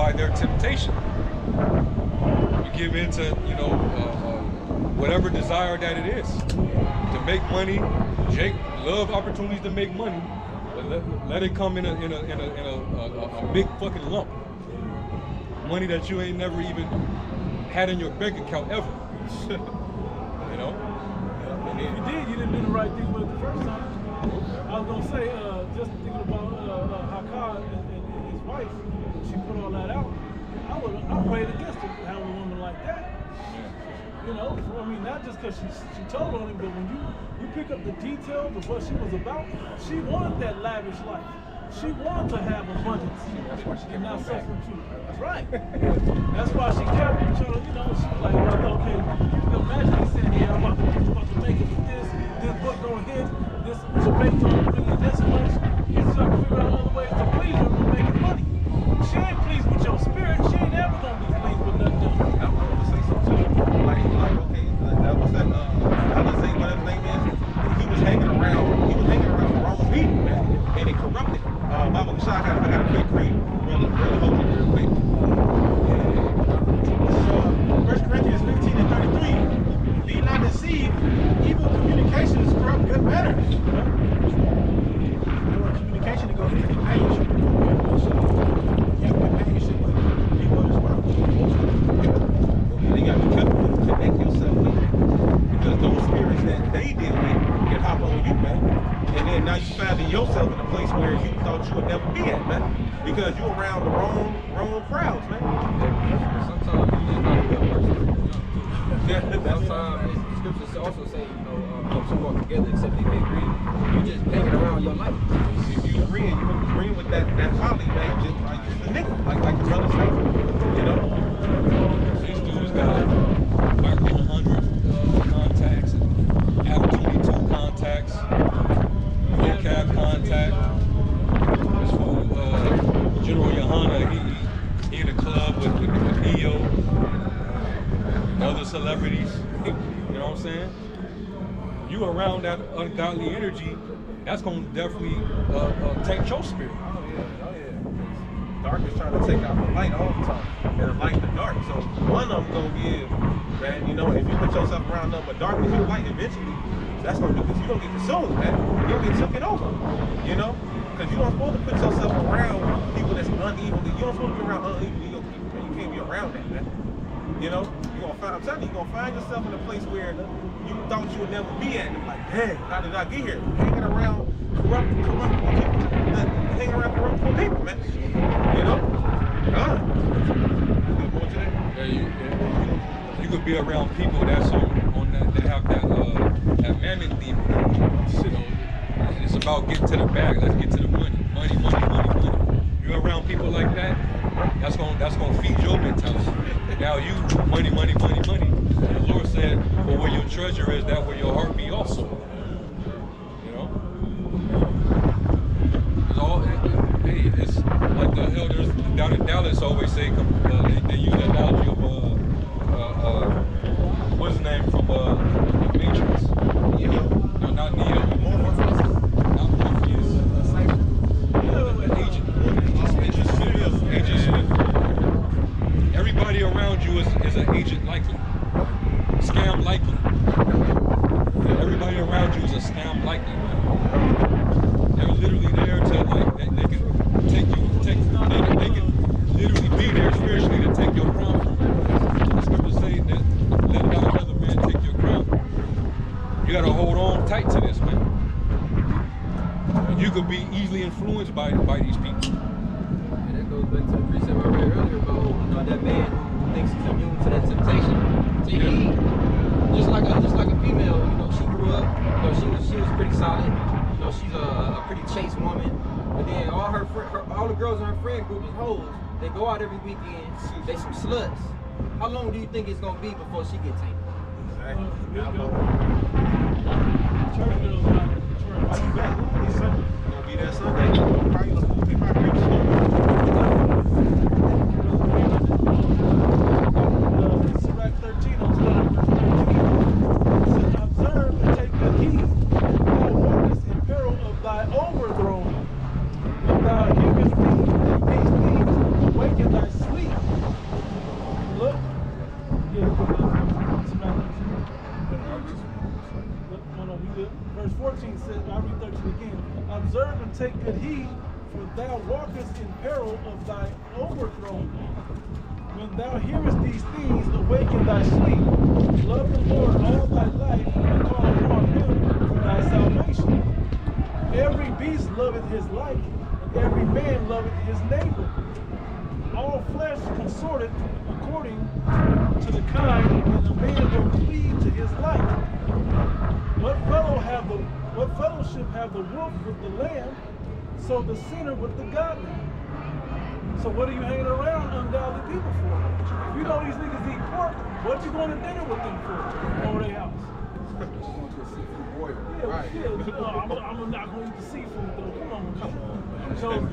by their temptation. You give in to, whatever desire that it is. To make money, Jake love opportunities to make money, but let it come in a big fucking lump. Money that you ain't never even had in your bank account ever. You know? And if you didn't do the right thing with it the first time. I was gonna say, just thinking about Hakar and his wife, she put all that out. I prayed against her having a woman like that. You know, I mean, not just because she told on him, but when you pick up the details of what she was about, she wanted that lavish life. She wanted to have abundance. That's why she and not kept suffer too. That's right. That's why she kept trying to, she was like, well, okay, you can imagine he said, yeah, I'm about to make it with this book gonna hit, this debate gonna bring you this much. You start to figure out other ways to please her and make money. She ain't pleased with your spirit, she ain't ever gonna be pleased with nothing else. I want to say something too. Like, okay, that was that, I would say whatever his name is, he was hanging around the wrong people, man, and it corrupted him. Mama Shah, I got a quick read, really hold it real quick. So, 1 Corinthians 15 and 33, be not deceived, evil communication is corrupt good manners. You want communication to go into companionship. So, you have companionship with people as well. You got to be careful to connect yourself with it. Because those spirits that they deal with can hop on you, man. And then now you finding yourself in a place where you thought you would never be at, man. Because you're around the wrong crowds, man. Sometimes you just not a good person. Sometimes the scriptures also say, come to walk together except they may agree. You just hanging around your life. If you agreeing with that colleague, man, just like a nigga, like the brother said, you know? These dudes got 100 contacts and have 22 contacts, vocab contact. This fool, General Yohana, he in a club with EO and other celebrities. You know what I'm saying? You around that ungodly energy, that's gonna definitely take your spirit. Oh yeah. Dark is trying to take out the light all the time, and the light the dark. So one of them gonna give, man. If you put yourself around nothing but darkness and light, eventually that's gonna do because you gonna get consumed, man. You gonna get taken over, because you don't supposed to put yourself around people that's unevenly. You don't supposed to be around unevenly yoked people, man. You can't be around that, man. I'm telling you, you're gonna find yourself in a place where you thought you would never be at. And like, dang, how did I get here? Hanging around corrupt people, hanging around corrupt people, man. Good point to that. Yeah, you could be around people that's on that have that mammon demon. And it's about getting to the bag. Let's get to the money. You're around people like that, that's gonna feed your mentality. Now you money. And the Lord said, well, where your treasure is, that where your heart be also. It's like the elders down in Dallas always say, they use the analogy of what's his name from the Matrix? Neo. No, not Neo. Morpheus. Not Morpheus. Agent Smith. Everybody around you is an agent likely. Scam likely. Everybody around you is a scam likely. They're literally there to they can literally be there spiritually to take your crown from you. The scriptures say that let not another man take your crown. You gotta hold on tight to this, man. And you could be easily influenced by these people. And that goes back to the precept I read earlier about that man who thinks he's immune to that temptation to eat. Just like a female, she grew up, she was pretty solid. She's a pretty chaste woman. But then all the girls in her friend group is hoes. They go out every weekend. They some sluts. How long do you think it's gonna be before she gets tainted? Exactly. Church girls out there. Gonna be there Sunday. Probably gonna be my preaching. Sirach 13 on starting verse 13. It says, observe and take good heed. Thou walkest in peril of thy overthrow. When thou givest me these things, awaken thy sleep. verse 14 says, I'll read 13 again. Observe and take good heed, for thou walkest in peril of thy overthrow. When thou hearest these things, awaken thy sleep. Love the Lord all thy life, and call upon him for thy salvation. Every beast loveth his like, and every man loveth his neighbor. All flesh consorteth according to the kind, and a man will cleave to his like. What fellowship have the wolf with the lamb, so the sinner with the godly? So what are you hanging around ungodly people for? If you know these niggas eat pork, what you going to dinner with them for? Over their house. Right. Yeah, I'm not going to eat the seafood though. Come on,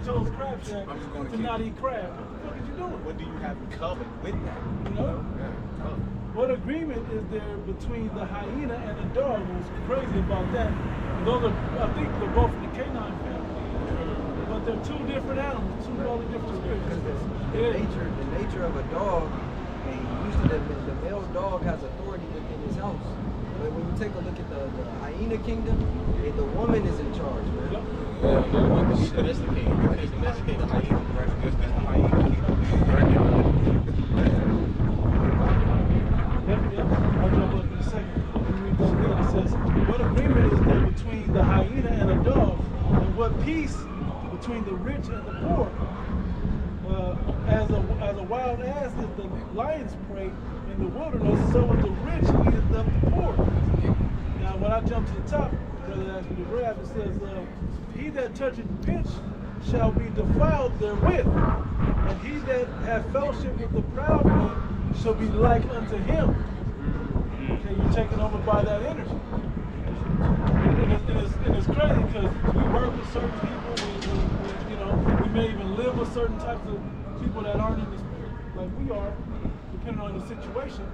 chose crab shack to not eat crab. What the fuck is you doing? What do you have in common with that? You know? What agreement is there between the hyena and the dog? What's crazy about that? Those are, I think they're both in the canine family. But they're two different animals, two totally different spirits. The nature of a dog, and usually the male dog has authority within his house. But when you take a look at the hyena kingdom, the woman is in charge, man. Yep. Domesticated hyena. I'll jump up in a second. Let me read this again. It says, what agreement is there between the hyena and a dog? And what peace between the rich and the poor? As a wild ass is the lion's prey in the wilderness, so is the rich eateth up the poor. Now, when I jump to the top, brother asked me to grab, it says, he that toucheth pitch shall be defiled therewith, and he that hath fellowship with the proud man shall be like unto him. Okay, you're taken over by that energy. And it's crazy because we work with certain people, we may even live with certain types of people that aren't in the spirit like we are, depending on the situation.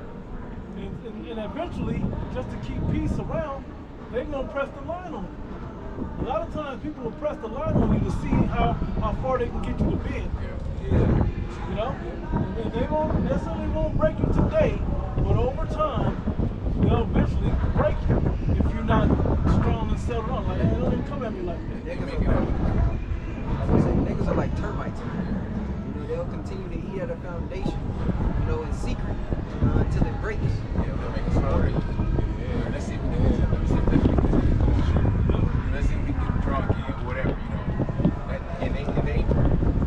And eventually, just to keep peace around, they're going to press the line on you. A lot of times people will press the line on you to see how far they can get you to bend. You know? And they won't necessarily break you today, but over time, they'll eventually break you if you're not strong and settled on. Like, hey, don't even come at me like that. Niggas are like termites, man. They'll continue to eat at a foundation, in secret, until it breaks. Yeah, they'll make us hungry. Yeah, let's see if we get drunk and whatever, And they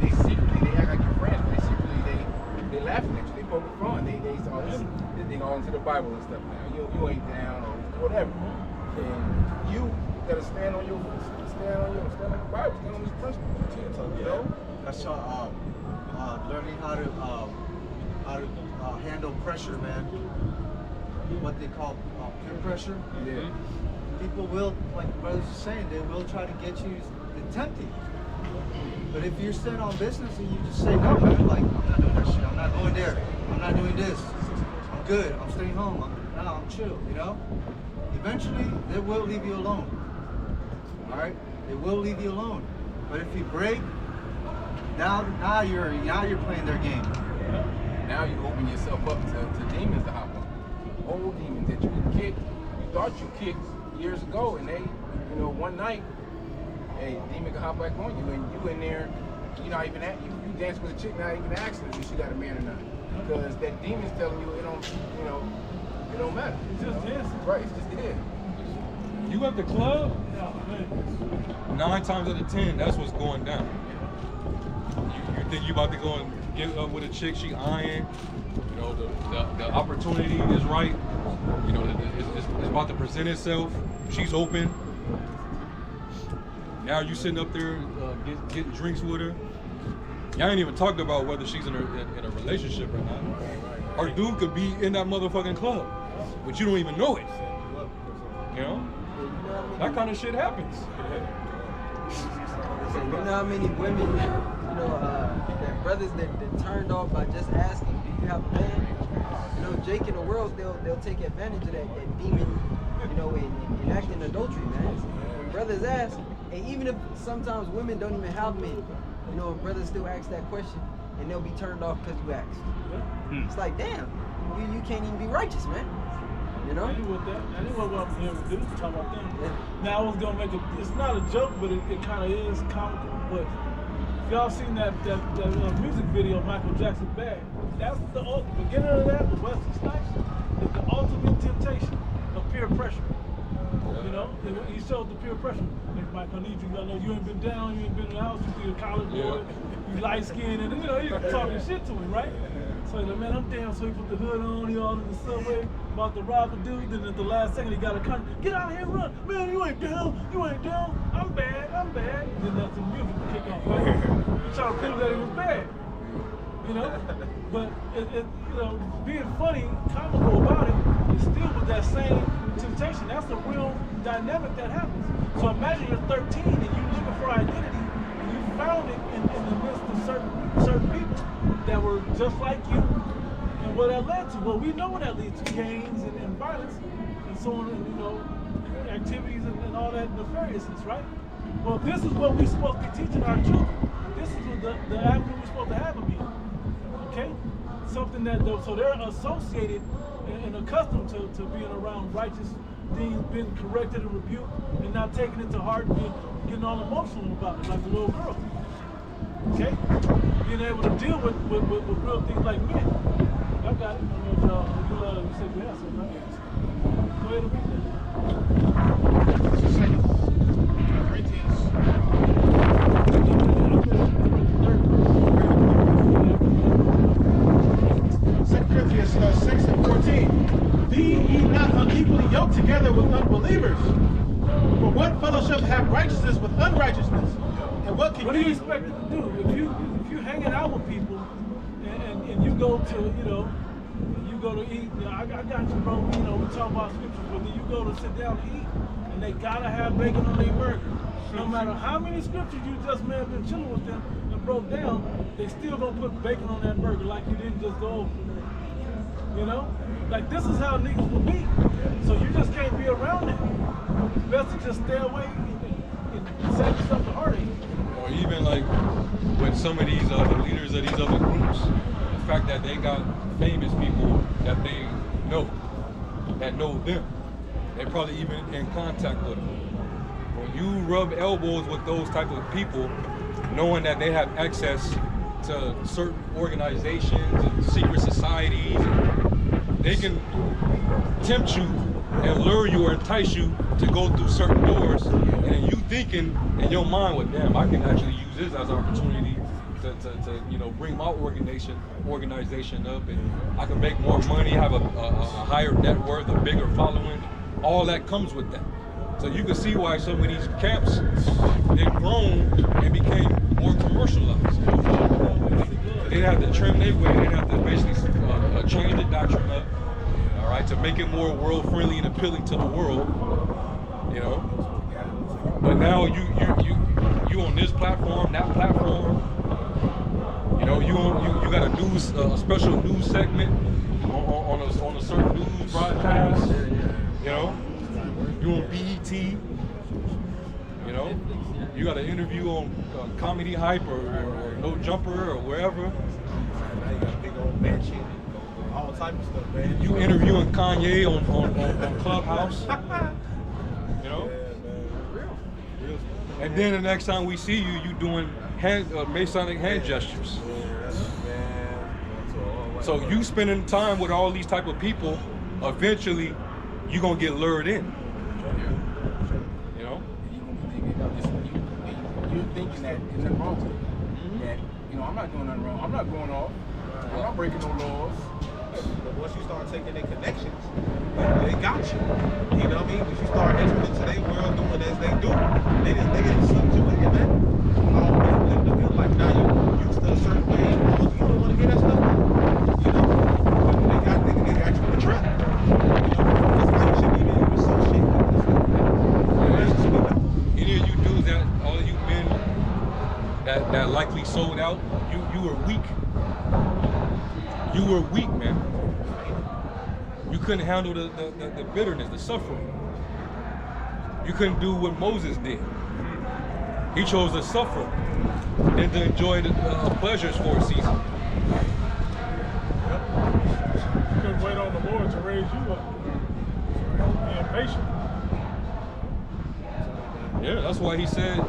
secretly, they act like your friends, but they laughing at you, they poking fun. They all into the Bible and stuff now. You ain't down or whatever. And you gotta stand like the Bible, stand on this principle. That's learning how to handle pressure, man. What they call peer pressure. Yeah. People will, like the brothers are saying, they will try to get you to tempt you. But if you're staying on business and you just say no, man, like I'm not doing that shit. I'm not going there. I'm not doing this. I'm good. I'm staying home. I'm chill. Eventually, they will leave you alone. All right, they will leave you alone. But if you break, now you're playing their game. Now you open yourself up to demons to hop on. Old demons that you kicked, you thought you kicked years ago, and they, one night, hey, demon can hop back on you, and you in there, you dance with a chick, not even asking if she got a man or not, because that demon's telling you it don't matter. It's just dancing. Right, it's just it. You at the club, Oh, man. 9 times out of 10, that's what's going down. You think you about to go and get up with a chick, she eyeing, the opportunity is right, it's about to present itself, she's open. Now you sitting up there getting drinks with her. Y'all ain't even talked about whether she's in a relationship or not. Her dude could be in that motherfucking club, but you don't even know it. That kind of shit happens. So you know how many women, that brothers that turned off by just asking, do you have a man? Jake in the world, they'll take advantage of that demon, and act in adultery, man. When brothers ask, and even if sometimes women don't even have men, brothers still ask that question, and they'll be turned off because you asked. It's like, damn, you can't even be righteous, man. You know? I ain't with that. That ain't what I'm here to do. Talk about them. Yeah. Now I was gonna make it's not a joke, but it kind of is comical. But if y'all seen that music video, Michael Jackson Bad, that's the beginning of that, the Wesley Snipes, is the ultimate temptation of peer pressure. You know, he showed the peer pressure. Like, Mike, I need you. I know you ain't been down, you ain't been in the house, you be a college boy, you light skinned, and you know, you talking shit to him, right? So he's like, man, I'm down. So he put the hood on, he all in the subway, about to rob a dude. Then at the last second, he got a gun. Get out of here, run. Man, you ain't down. I'm bad. Then that's the music kick off, right? He trying to prove that he was bad. You know? But, you know, being funny, comical about it, is still with that same temptation. That's the real dynamic that happens. So imagine you're 13 and you're looking for identity, and you found it in the midst of certain people that were just like you, and what that led to. Well, we know what that leads to: gangs and violence, and so on, and you know, activities and all that nefariousness, right? Well, this is what we're supposed to be teaching our children. This is what the avenue we're supposed to have them in. Okay, something that so they're associated and accustomed to being around righteous things, being corrected and rebuked, and not taking it to heart and getting all emotional about it, like a little girl. Okay? Being able to deal with real things like men. I got it. I don't know if y'all, you said you had something, right? Go ahead and read that. 2 Corinthians 6 and 14. Be ye not unequally yoked together with unbelievers. For what fellowship have righteousness with unrighteousness? And what do you expect to do? If you hanging out with people and you go to, you know, you go to eat, you know, I got you, bro, you know, we talk about scriptures, but then you go to sit down and eat, and they gotta have bacon on their burger. No matter how many scriptures you just may have been chilling with them and broke down, they still gonna put bacon on that burger like you didn't just go over. You know? Like, this is how niggas will be. So you just can't be around it. It's best to just stay away and save yourself the heartache. Or even like with some of these the leaders of these other groups, the fact that they got famous people that they know, that know them. They're probably even in contact with them. When you rub elbows with those type of people, knowing that they have access to certain organizations and secret societies, they can tempt you and lure you or entice you to go through certain doors, and then you thinking in your mind, well, damn, I can actually use this as an opportunity to you know, bring my organization up, and I can make more money, have a higher net worth, a bigger following. All that comes with that. So you can see why some of these camps, they've grown and became more commercialized. They have to trim their way, they have to basically change the doctrine up, all right, to make it more world-friendly and appealing to the world, you know. But now you on this platform, that platform, you know, you got a special news segment on a certain news broadcast, you know. You on BET, you know. You got an interview on Comedy Hype or No Jumper or wherever. Now you got a big old mansion, all type of stuff, man. You interviewing Kanye on Clubhouse, you know. Real. And then the next time we see you, you doing Masonic hand gestures. So you spending time with all these type of people, eventually you gonna get lured in. You know? You're thinking that it's nothing wrong with it. That, you know, I'm not doing nothing wrong. I'm not going off. I'm not breaking no laws. But once you start taking their connections, they got you. You know what I mean? Once you start entering into their world doing as they do, they just suck you in, man. They feel like now you're used to a certain way. You don't want to get that stuff. You know? They got you in the trap. You know? That's why you shouldn't even associate with this stuff. Any of you dudes, that all of you men that likely sold out, you were weak. You were weak, man. You couldn't handle the bitterness, the suffering. You couldn't do what Moses did. He chose to suffer than to enjoy the pleasures for a season. You couldn't wait on the Lord to raise you up. consolation. Yeah, that's why he said,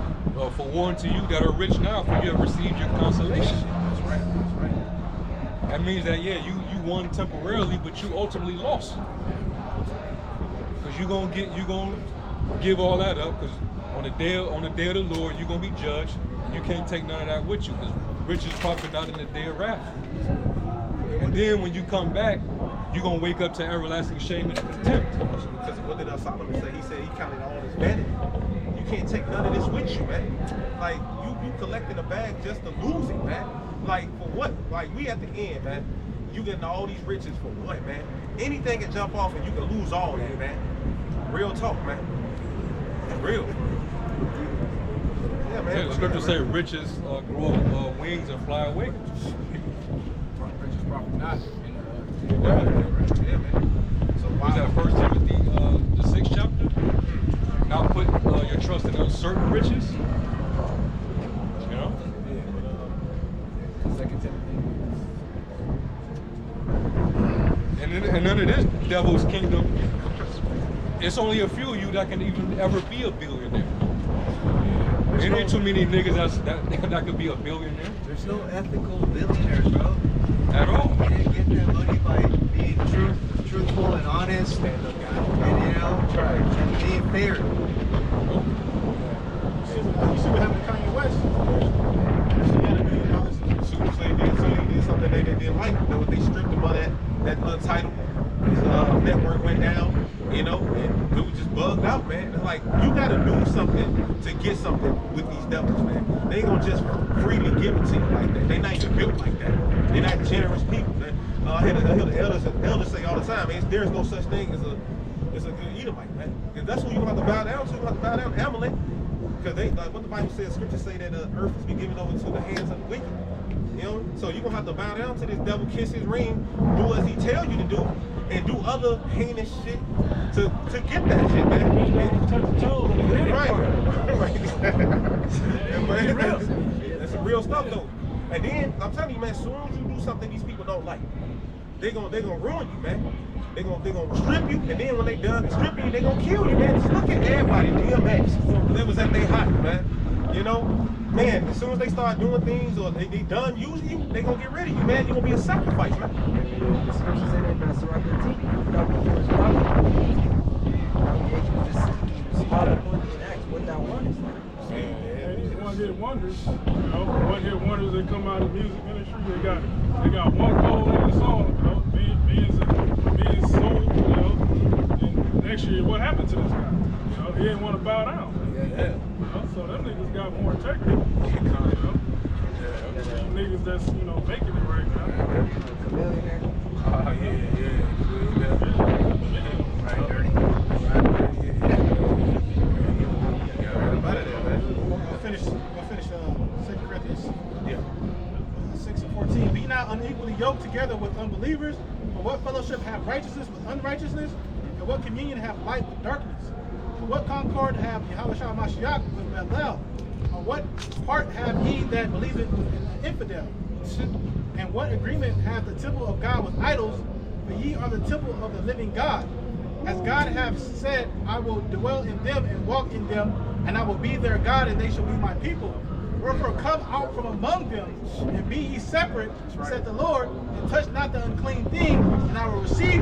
forewarn to you that are rich now, for you have received your consolation. That's right. That's right. That means that, yeah, you won temporarily, but you ultimately lost. Because you're gonna give all that up, because on the day of the Lord, you're gonna be judged, and you can't take none of that with you, because riches profit not in the day of wrath. And then when you come back, you're gonna wake up to everlasting shame and contempt. Because what did Solomon say? He said he counted all his vanity. You can't take none of this with you, man. Like you collecting a bag just to lose it, man. Like for what? Like we at the end, man. You getting all these riches for what, man? Anything can jump off and you can lose all that, man. Real talk, man. Real. Yeah, man. Yeah, the scripture say riches grow wings and fly away. Riches profit not. Yeah, man. So Was that 1 Timothy, the 6th chapter? Now put your trust in uncertain riches. You know? Second Timothy. And none of this devil's kingdom, it's only a few of you that can even ever be a billionaire. There ain't too many niggas that could be a billionaire. There's no ethical billionaires, bro. At all. You didn't get that money by being truthful and honest, and and being fair. You see what happened to Kanye West? He had $1 million. As soon as they did something they didn't like, they stripped him of that little title. His network went down, and dude just bugged out, man. It's like you gotta do something to get something with these devils, man. They ain't gonna just freely give it to you like that. They not even built like that. They're not generous people, man. I hear the elders say all the time, man, there's no such thing as a good Edomite, man. Because that's who you gonna have to bow down to. You gonna have to bow down to Amalek. Because they, like what the Bible says, scriptures say that the earth is be given over to the hands of the wicked. So you're gonna have to bow down to this devil, kiss his ring, do as he tell you to do, and do other heinous shit to get that shit, man. Touch the toes on the Right. That's some real stuff though. And then I'm telling you, man, as soon as you do something these people don't like, they gonna ruin you, man. They gonna strip you, and then when they done stripping you, they gonna kill you, man. Just look at everybody, DMX. They was at their height, man. Man, as soon as they start doing things or they done using you, they gonna get rid of you, man. You're gonna be a sacrifice, man. The scripture said that in Sirach 13, without one first prophet, small appointed and ask what thou wantest. And these one-hit wonders, one-hit wonders that come out of the music ministry, they got one goal in the song, being sold, and next year, what happened to this guy? He didn't want to bow down. So them niggas got more integrity. Them niggas that's, making it right now. Millionaire. Oh, yeah. Right, dirty. We'll finish 2 Corinthians 6:14. Be not unequally yoked together with unbelievers. For what fellowship have righteousness with unrighteousness? And what communion have light with darkness? For what concord have Yahushua Mashiach with Belial? Or what part have ye that believeth with an infidel? And what agreement hath the temple of God with idols? For ye are the temple of the living God. As God hath said, I will dwell in them and walk in them, and I will be their God, and they shall be my people. Wherefore come out from among them, and be ye separate, said the Lord, and touch not the unclean thing, and I will receive